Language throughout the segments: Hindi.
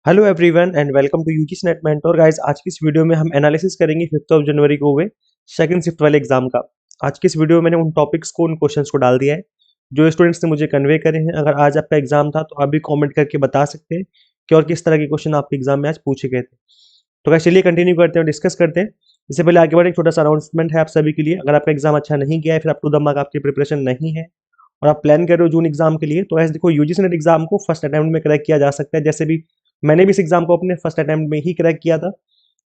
Hello everyone and welcome to UGC NET mentor guys. आज की इस वीडियो में हम एनालिसिस करेंगे 5 जनवरी को हुए सेकंड शिफ्ट वाले एग्जाम का। आज की इस वीडियो में मैंने उन टॉपिक्स को उन क्वेश्चंस को डाल दिया है जो स्टूडेंट्स ने मुझे कन्वे करे हैं। अगर आज आपका एग्जाम था तो आप भी कमेंट करके बता सकते हैं कि और किस तरह के क्वेश्चन आपके एग्जाम में आज पूछे गए थे। तो गाइस चलिए कंटिन्यू करते हैं और डिस्कस करते हैं। इससे पहले आगे बढ़े एक छोटा सा अनाउंसमेंट है आप सभी के लिए। अगर आपका एग्जाम अच्छा नहीं गया है, फिर आप टू द मार्क आपकी प्रिपरेशन नहीं है और आप प्लान कर रहे हो जून एग्जाम के लिए, तो ऐसे देखो यूजीसी नेट एग्जाम को फर्स्ट अटेम्प्ट में क्रैक किया जा सकता है। जैसे भी मैंने भी इस एग्जाम को अपने फर्स्ट अटेम्प्ट में ही क्रैक किया था,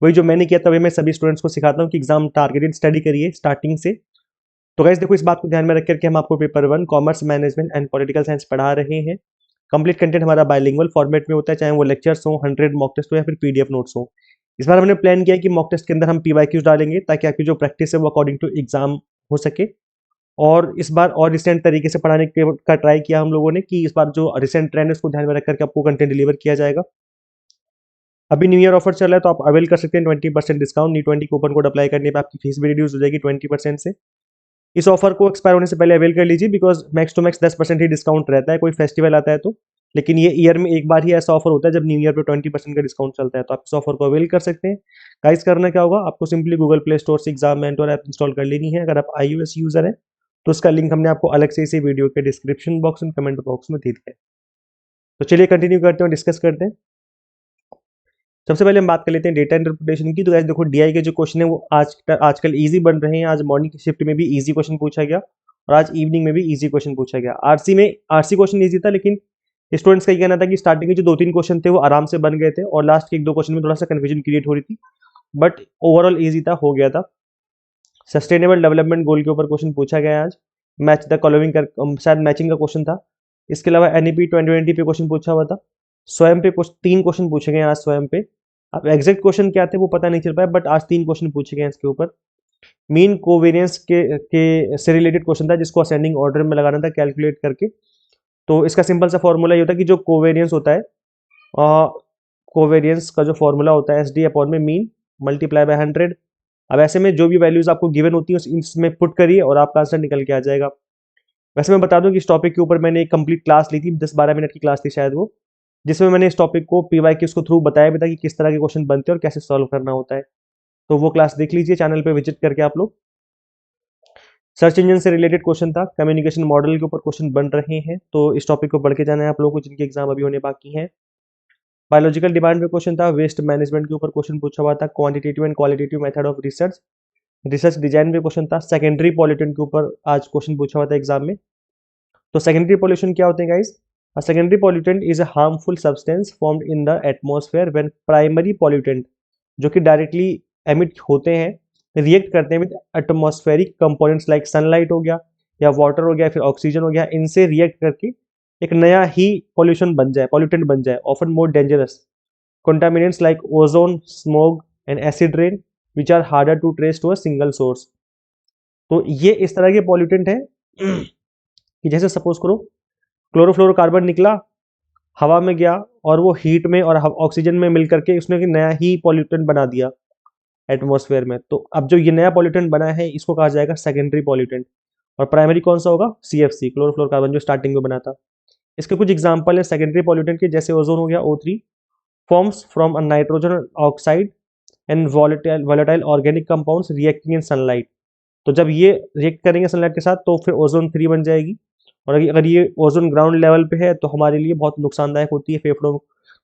वही जो मैंने किया था वही मैं सभी स्टूडेंट्स को सिखाता हूँ कि एग्जाम टारगेटेड स्टडी करिए स्टार्टिंग से। तो गाइस देखो, इस बात को ध्यान में रख करके हम आपको paper 1 commerce management and political science पढ़ा रहे हैं। कंप्लीट कंटेंट हमारा बाइलिंगुअल फॉर्मेट में होता है, चाहे वो लेक्चर्स हो, 100 मॉक टेस्ट हो या फिर पीडीएफ नोट्स हो। इस बार हमने प्लान किया कि मॉक टेस्ट के अंदर हम पीवाईक्यूज डालेंगे ताकि आपकी जो प्रैक्टिस है वो अकॉर्डिंग टू एग्जाम हो सके। और इस बार और रिसेंट तरीके से पढ़ाने का ट्राई किया हम लोगों ने कि इस बार जो रिसेंट ट्रेंड है उसको ध्यान में रख करके आपको कंटेंट डिलीवर किया जाएगा। अभी न्यू ईयर ऑफर चल रहा है तो आप अवेल कर सकते हैं 20% डिस्काउंट। नी20 कूपन कोड अप्लाई करने पर आपकी फीस भी रिड्यूस हो जाएगी 20% से। इस ऑफर को एक्सपायर होने से पहले अवेल कर लीजिए, बिकॉज मैक्स टू मैक्स 10% ही डिस्काउंट रहता है कोई फेस्टिवल आता है तो। लेकिन ये ईयर में एक बार ही ऐसा ऑफर होता है जब न्यू ईयर पे 20% का डिस्काउंट चलता है, तो आप इस ऑफर को अवेल कर सकते हैं। गाइस करना क्या होगा, आपको सिंपली गूगल प्ले स्टोर से एग्जाम मेंटोर ऐप इंस्टॉल कर लेनी है। अगर आप iOS यूजर हैं तो उसका लिंक हमने आपको अलग से इसी वीडियो के description box and comment box में दे दिया है। तो चलिए कंटिन्यू करते हैं, डिस्कस करते हैं। सबसे पहले हम बात कर लेते हैं डेटा इंटरप्रिटेशन की। तो गाइस देखो, डीआई के जो क्वेश्चन है वो आजकल इजी बन रहे हैं। आज मॉर्निंग की शिफ्ट में भी इजी क्वेश्चन पूछा गया और आज इवनिंग में भी इजी क्वेश्चन पूछा गया। आरसी क्वेश्चन इजी था, लेकिन स्टूडेंट्स का ये कहना था कि स्टार्टिंग के जो 2-3 क्वेश्चन थे वो आराम से बन गए थे और लास्ट के 1-2 क्वेश्चन में थोड़ा सा कंफ्यूजन क्रिएट हो रही थी, बट ओवरऑल इजी था, हो गया था। सस्टेनेबल डेवलपमेंट गोल के ऊपर क्वेश्चन पूछा गया है आज। मैच द कॉलोइंग कर शायद मैचिंग का क्वेश्चन था। इसके अलावा एनईपी 2020 पे क्वेश्चन पूछा हुआ था। स्वयं पे 3 क्वेश्चन पूछे गए हैं आज स्वयं पे। अब एग्जैक्ट क्वेश्चन क्या थे वो पता नहीं चल पाया, बट आज 3 क्वेश्चन पूछे गए हैं इसके ऊपर। मीन कोवेरियंस के से रिलेटेड क्वेश्चन था जिसको असेंडिंग ऑर्डर में लगाना था कैलकुलेट करके। तो इसका सिंपल सा फॉर्मूला ये होता है कि जो कोवेरियंस होता है, कोवेरियंस का जो फॉर्मूला होता है एस डी अपॉन में मीन मल्टीप्लाई बाय 100। अब ऐसे में जो भी वैल्यूज आपको गिवन होती है इसमें पुट करिए और आपका आंसर निकल के आ जाएगा। वैसे मैं बता दूं कि इस टॉपिक के ऊपर मैंने एक कंप्लीट क्लास ली थी, 10-12 मिनट की क्लास थी शायद वो, जिसमें मैंने इस टॉपिक को पीवाई के उसको थ्रू बताया भी था कि किस तरह के क्वेश्चन बनते हैं और कैसे सॉल्व करना होता है। तो वो क्लास देख लीजिए चैनल पे विजिट करके आप लोग। सर्च इंजन से रिलेटेड क्वेश्चन था, कम्युनिकेशन मॉडल के ऊपर क्वेश्चन बन रहे हैं, तो इस टॉपिक को पढ़ के जाना है आप लोगों को जिनके एग्जाम अभी होने बाकी हैं। बायोलॉजिकल डिमांड पे क्वेश्चन था, वेस्ट मैनेजमेंट के ऊपर क्वेश्चन पूछा हुआ था, quantitative and qualitative method of research. Research design पे क्वेश्चन था, सेकेंडरी पॉल्यूटेंट के ऊपर आज क्वेश्चन पूछा हुआ था एग्जाम में। तो सेकेंडरी पॉल्यूशन क्या होते हैं guys? A secondary pollutant is a harmful substance formed in the atmosphere when primary pollutant, जो कि डायरेक्टली एमिट होते हैं, रिएक्ट करते हैं with atmospheric components like sunlight हो गया या वाटर हो गया फिर ऑक्सीजन हो गया, इनसे रिएक्ट करके एक नया ही पॉल्यूशन बन जाए, पॉल्यूटेंट बन जाए, often more dangerous contaminants like ozone, smog and acid rain which are harder to trace to a single source। तो ये इस तरह के पॉल्यूटेंट है कि जैसे सपोज करो क्लोरोफ्लोरोकार्बन निकला, हवा में गया और वो हीट में और ऑक्सीजन में मिल करके उसने एक नया ही पॉल्यूटेंट बना दिया एटमॉस्फेयर में। तो अब जो ये नया पॉल्यूटेंट बना है इसको कहा जाएगा सेकेंडरी पॉल्यूटेंट। और प्राइमरी कौन सा होगा? सीएफसी, क्लोरोफ्लोरोकार्बन, जो स्टार्टिंग में बना था। इसके कुछ एग्जांपल है सेकेंडरी पॉल्यूटेंट के, जैसे ओजोन हो गया O3, forms from a nitrogen oxide and volatile organic compounds reacting in sunlight. तो जब ये रिएक्ट करेंगे सनलाइट के साथ तो फिर ओजोन 3 बन जाएगी। और अगर ये ओजोन ग्राउंड लेवल पे है तो हमारे लिए बहुत नुकसानदायक होती है, फेफड़ों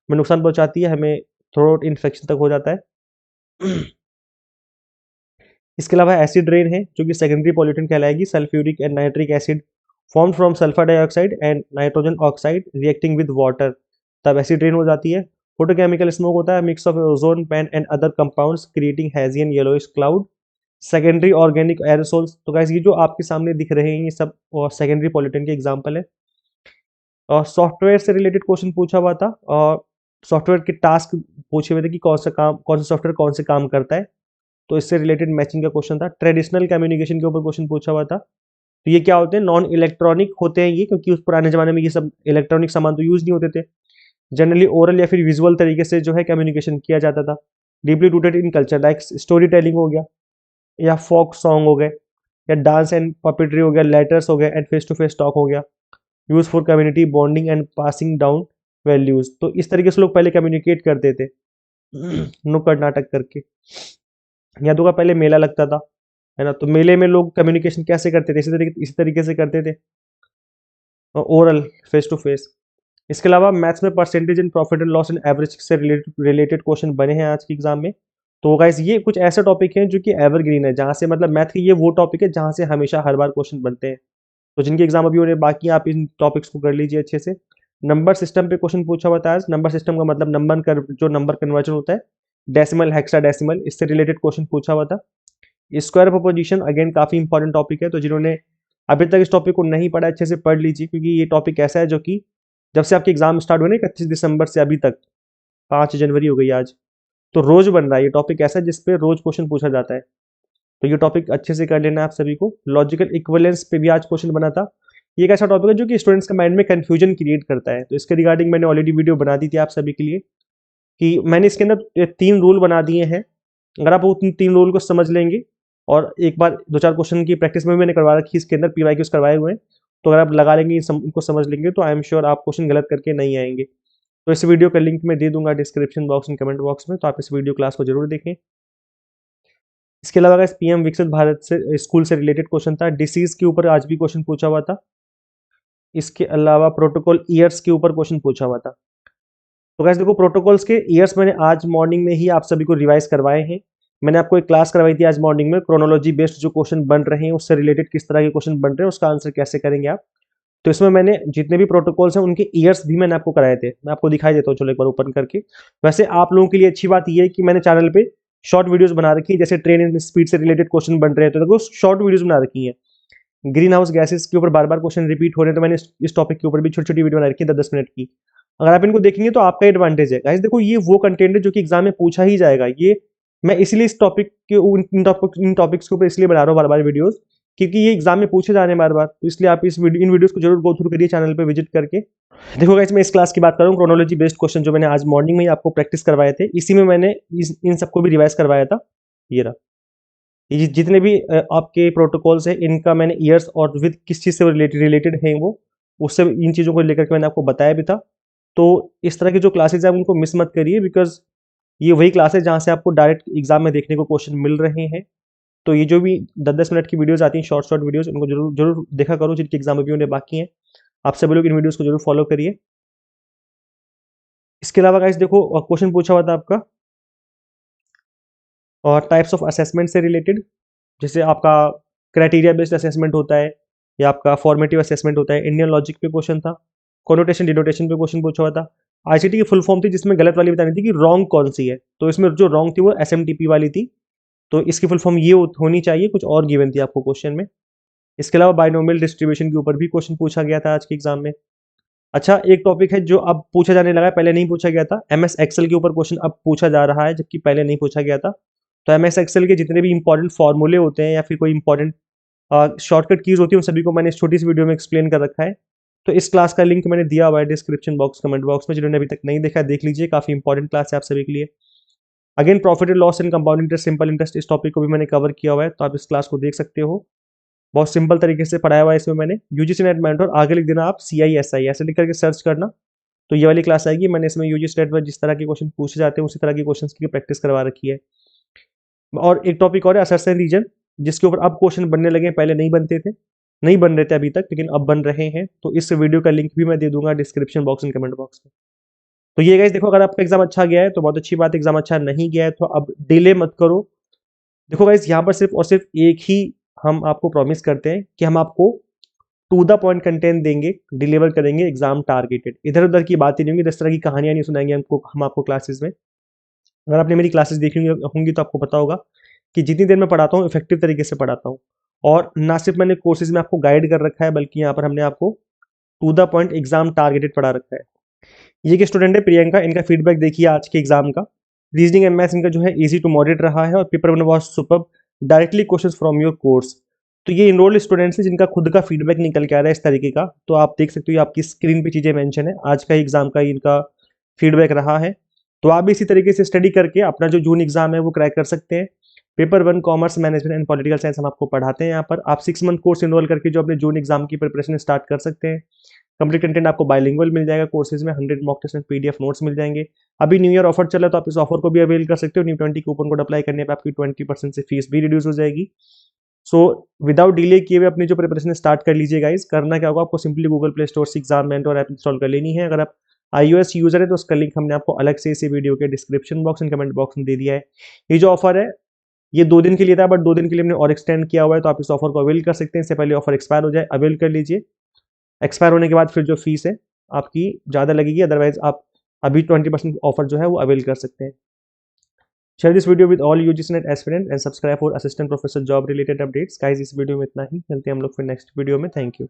में नुकसान पहुंचाती है, हमें थ्रोट इन्फेक्शन तक हो जाता है। इसके अलावा एसिड रेन है जो कि सेकेंडरी पॉल्यूटेंट कहलाएगी। Sulphuric and nitric acid form from sulphur dioxide and nitrogen oxide reacting with water, तब एसिड रेन हो जाती है। फोटोकेमिकल स्मोक होता है, mix of ozone PAN and other compounds creating hazy yellowish cloud. Secondary organic aerosols, तो गाइस ये जो आपके सामने दिख रहे हैं ये सब सेकेंडरी पॉल्यूटेंट के एग्जांपल है। और सॉफ्टवेयर से रिलेटेड क्वेश्चन पूछा हुआ था और सॉफ्टवेयर के टास्क पूछे हुए थे कि कौन सा सॉफ्टवेयर कौन से काम करता है, तो इससे रिलेटेड मैचिंग का क्वेश्चन था। ट्रेडिशनल कम्युनिकेशन के ऊपर क्वेश्चन पूछा हुआ था। तो ये क्या होते हैं? नॉन इलेक्ट्रॉनिक होते हैं ये, क्योंकि उस पुराने जमाने में ये सब इलेक्ट्रॉनिक सामान तो यूज नहीं होते थे। जनरली ओरल या फिर विजुअल तरीके से जो है कम्युनिकेशन किया जाता था। Deeply rooted in culture like story telling हो गया या फोक सॉन्ग हो गए या डांस एंड पपेट्री हो गया, लेटर्स हो गए and face to face talk हो गया। Use for community bonding and passing down values. तो इस तरीके से लोग पहले कम्युनिकेट करते थे नुक्कड़ नाटक करके। या तो का पहले मेला लगता था, है ना, तो मेले में लोग कम्युनिकेशन कैसे करते थे, इसी तरीके से करते थे, ओरल, फेस टू फेस। इसके अलावा मैथ्स में percentage in profit and loss and average से रिलेटेड क्वेश्चन बने हैं आज के एग्जाम में। तो गाइस ये कुछ ऐसे टॉपिक हैं जो कि एवरग्रीन है, जहां से मतलब मैथ के ये वो टॉपिक है जहां से हमेशा हर बार क्वेश्चन बनते हैं। तो जिनके एग्जाम अभी होने बाकी हैं, आप इन टॉपिक्स को कर लीजिए अच्छे से। नंबर सिस्टम पे क्वेश्चन पूछा हुआ था आज। नंबर सिस्टम का मतलब जो नंबर कन्वर्जन होता है, डेसिमल, हेक्साडेसिमल, इससे रिलेटेड क्वेश्चन पूछा हुआ था। स्क्वायर प्रोपोजिशन अगेन काफी इंपॉर्टेंट टॉपिक है, तो जिन्होंने अभी तक इस टॉपिक को नहीं पढ़ा अच्छे से पढ़ लीजिए, क्योंकि ये टॉपिक ऐसा है जो कि जब से आपके एग्जाम स्टार्ट हुए ना 31 दिसंबर से अभी तक, 5 जनवरी हो गई आज, तो रोज बन रहा है। ये टॉपिक ऐसा है जिसपे रोज क्वेश्चन पूछा जाता है, तो ये टॉपिक अच्छे से कर लेना है आप सभी को। लॉजिकल इक्विवेलेंस पे भी आज क्वेश्चन बना था। ये एक ऐसा टॉपिक है जो कि स्टूडेंट्स के माइंड में कंफ्यूजन क्रिएट करता है, तो इसके रिगार्डिंग मैंने ऑलरेडी वीडियो बना दी थी आप सभी के लिए, कि मैंने इसके अंदर 3 रूल बना दिए हैं। अगर आप उन 3 रूल को समझ लेंगे, और एक बार 2-4 क्वेश्चन की प्रैक्टिस में भी मैंने करवा रखी, इसके अंदर PYQs करवाए हुए हैं, तो अगर आप लगा लेंगे, इनको समझ लेंगे, तो आई एम श्योर आप क्वेश्चन गलत करके नहीं आएंगे। तो इस वीडियो का लिंक मैं दे दूंगा description box and comment box में, तो आप इस वीडियो क्लास को जरूर देखें। इसके अलावा अगर PM विकसित भारत से स्कूल से रिलेटेड क्वेश्चन था। डिसीज के ऊपर आज भी क्वेश्चन पूछा हुआ था। इसके अलावा प्रोटोकॉल ईयर्स के ऊपर क्वेश्चन पूछा हुआ था। तो गाइस देखो, प्रोटोकॉल्स के ईयर्स मैंने आज मॉर्निंग में ही आप सभी को रिवाइज करवाए हैं। मैंने आपको एक क्लास करवाई थी आज मॉर्निंग में, क्रोनोलॉजी बेस्ड जो क्वेश्चन बन रहे हैं उससे रिलेटेड किस तरह के क्वेश्चन बन रहे हैं, उसका आंसर कैसे करेंगे आप। तो इसमें मैंने जितने भी प्रोटोकॉल्स हैं उनके ईयर्स भी मैंने आपको कराए थे। मैं आपको दिखाई देता हूँ, चलो एक बार ओपन करके। वैसे आप लोगों के लिए अच्छी बात यह है कि मैंने चैनल पे शॉर्ट वीडियोस बना रखी है, जैसे ट्रेन एंड स्पीड से रिलेटेड क्वेश्चन बन रहे हैं, तो देखो शॉर्ट वीडियोस बना रखी है। ग्रीन हाउस गैसेस के ऊपर बार बार क्वेश्चन रिपीट हो रहे हैं, तो मैंने इस टॉपिक के ऊपर भी छोटी छोटी वीडियो बना रखी है 10-10 मिनट की। अगर आप इनको देखेंगे तो आपका एडवांटेज है गाइस। देखो ये वो कंटेंट है जो कि एग्जाम में पूछा ही जाएगा। ये मैं इसीलिए इस टॉपिक के इन टॉपिक्स के ऊपर इसलिए बना रहा हूँ बार बार वीडियोस, क्योंकि ये एग्जाम में पूछे जाने बार बार, तो इसलिए आप इन वीडियोस को जरूर गो थ्रू करिए चैनल पे विजिट करके। देखो गाइस, मैं इस क्लास की बात कर रहा हूँ, क्रोनोलॉजी बेस्ड क्वेश्चन जो मैंने आज मॉर्निंग में ही आपको प्रैक्टिस करवाए थे, इसी में मैंने इन सबको भी रिवाइज करवाया था। ये रहा, ये जितने भी आपके प्रोटोकॉल्स हैं इनका मैंने ईयर्स और विद किस चीज़ से रिलेटेड हैं वो, उससे इन चीज़ों को लेकर के मैंने आपको बताया भी था। तो इस तरह की जो क्लासेज हैं उनको मिस मत करिए, बिकॉज ये वही क्लास है जहाँ से आपको डायरेक्ट एग्जाम में देखने को क्वेश्चन मिल रहे हैं। तो ये जो भी 10-10 मिनट की वीडियोस आती हैं, शॉर्ट शॉर्ट वीडियोस, इनको जरूर जरूर देखा करो, जिनके एग्जाम अभी होने बाकी हैं। आप सभी लोग इन वीडियोस को जरूर फॉलो करिए। इसके अलावा गाइस देखो, क्वेश्चन पूछा हुआ था आपका और टाइप्स ऑफ असेसमेंट से रिलेटेड, जैसे आपका क्राइटेरिया बेस्ड असेसमेंट होता है या आपका फॉर्मेटिव असेसमेंट होता है। इंडियन लॉजिक पे क्वेश्चन था। कोनोटेशन डिनोटेशन पे क्वेश्चन पूछा हुआ था। ICT की फुल फॉर्म थी जिसमें गलत वाली बतानी थी कि रॉन्ग कौन सी है, तो इसमें जो रॉन्ग थी वो SMTP वाली थी, तो इसकी फुल फॉर्म ये होनी चाहिए, कुछ और गिवन थी आपको क्वेश्चन में। इसके अलावा बाइनोमियल डिस्ट्रीब्यूशन के ऊपर भी क्वेश्चन पूछा गया था आज के एग्जाम में। अच्छा, एक टॉपिक है जो अब पूछा जाने लगा है, पहले नहीं पूछा गया था। MS एक्सेल के ऊपर क्वेश्चन अब पूछा जा रहा है, जबकि पहले नहीं पूछा गया था। तो MS एक्सेल के जितने भी इंपॉर्टेंट फॉर्मूले होते हैं या फिर कोई इंपॉर्टेंट शॉर्टकट कीज होती है, उन सभी को मैंने इस छोटी सी वीडियो में एक्सप्लेन कर रखा है। तो इस क्लास का लिंक मैंने दिया हुआ है डिस्क्रिप्शन बॉक्स, कमेंट बॉक्स में। जिन्होंने अभी तक नहीं देखा देख लीजिए, काफी इंपॉर्टेंट क्लास है आप सभी के लिए। Again profit and loss and compound interest, simple interest, इस टॉपिक को भी मैंने कवर किया हुआ है, तो आप इस क्लास को देख सकते हो। बहुत सिंपल तरीके से पढ़ाया हुआ है इसमें मैंने। UGC नेट मेंटर आगे लिख देना आप CISI ऐसे लिख करके सर्च करना, तो ये वाली क्लास आएगी। मैंने इसमें UGC नेट में जिस तरह के क्वेश्चन पूछे जाते हैं उसी तरह के क्वेश्चन की प्रैक्टिस करवा रखी है। और एक टॉपिक और है असर्शन रीजन, जिसके ऊपर अब क्वेश्चन बनने लगे हैं, पहले नहीं बनते थे, नहीं बन रहे थे अभी तक, लेकिन अब बन रहे हैं। तो इस वीडियो का लिंक भी मैं दे दूंगा description box and comment box में। तो ये गाइस देखो, अगर आपका एग्जाम अच्छा गया है तो बहुत अच्छी बात, एग्जाम अच्छा नहीं गया है तो अब डिले मत करो। देखो गाइस, यहाँ पर सिर्फ और सिर्फ एक ही हम आपको प्रॉमिस करते हैं कि हम आपको टू द पॉइंट कंटेंट देंगे, डिलीवर करेंगे, एग्जाम टारगेटेड। इधर उधर की बातें नहीं होंगी, इस तरह की कहानियां नहीं सुनाएंगे हम आपको क्लासेस में। अगर आपने मेरी क्लासेस देखी होंगी तो आपको पता होगा कि जितनी देर मैं पढ़ाता हूँ इफेक्टिव तरीके से पढ़ाता हूँ। और ना सिर्फ मैंने कोर्सेज में आपको गाइड कर रखा है, बल्कि यहाँ पर हमने आपको to the point exam targeted पढ़ा रखा है। ये एक स्टूडेंट है प्रियंका, इनका फीडबैक देखिए आज के एग्जाम का। रीजनिंग एंड मैथ्स इनका जो है इजी टू मॉडरेट रहा है, और paper one was superb, directly questions from your course. तो ये इनरोल्ड स्टूडेंट्स हैं जिनका खुद का फीडबैक निकल के आ रहा है इस तरीके का। तो आप देख सकते हो, आपकी स्क्रीन पे चीजें मेंशन है, आज का एग्जाम का इनका फीडबैक रहा है। तो आप भी इसी तरीके से स्टडी करके अपना जो जून एग्जाम है वो क्रैक कर सकते हैं। Paper one commerce management and political science हम आपको पढ़ाते हैं यहाँ पर। आप 6 मंथ कोर्स इनरोल करके जो अपने जून एग्जाम की प्रिपरेशन स्टार्ट कर सकते हैं। कंप्लीट कंटेंट आपको बाइलिंगुअल मिल जाएगा कोर्सेज में, 100 mock test and PDF notes मिल जाएंगे। अभी न्यू ईयर ऑफर चला तो आप इस ऑफर को भी अवेल कर सकते हो। न्यू 20 कूपन कोड अप्लाई करने पर आपकी 20% से फीस भी रिड्यूस हो जाएगी। सो विदाउट डिले किए हुए अपनी जो प्रिपरेशन स्टार्ट कर लीजिए गाइस। करना क्या होगा, आपको सिंपली गूगल प्ले स्टोर से एग्जाम मेंटर ऐप इंस्टॉल कर लेनी है। अगर आप iOS यूजर है तो उसका लिंक हमने आपको अलग से इसी वीडियो के description box and comment box में दे दिया है। ये जो ऑफर है ये 2 दिन के लिए था, बट 2 दिन के लिए हमने और एक्सटेंड किया हुआ है, तो आप इस ऑफर को अवेल कर सकते हैं। इससे पहले ऑफर एक्सपायर हो जाए अवेल कर लीजिए। एक्सपायर होने के बाद फिर जो फीस है आपकी ज़्यादा लगेगी, अदरवाइज आप अभी 20% ऑफर जो है वो अवेल कर सकते हैं। Share this video with all UGC net aspirant and subscribe for assistant professor job related updates. Guys इस वीडियो में इतना ही, मिलते हैं हम लोग फिर नेक्स्ट वीडियो में। Thank you.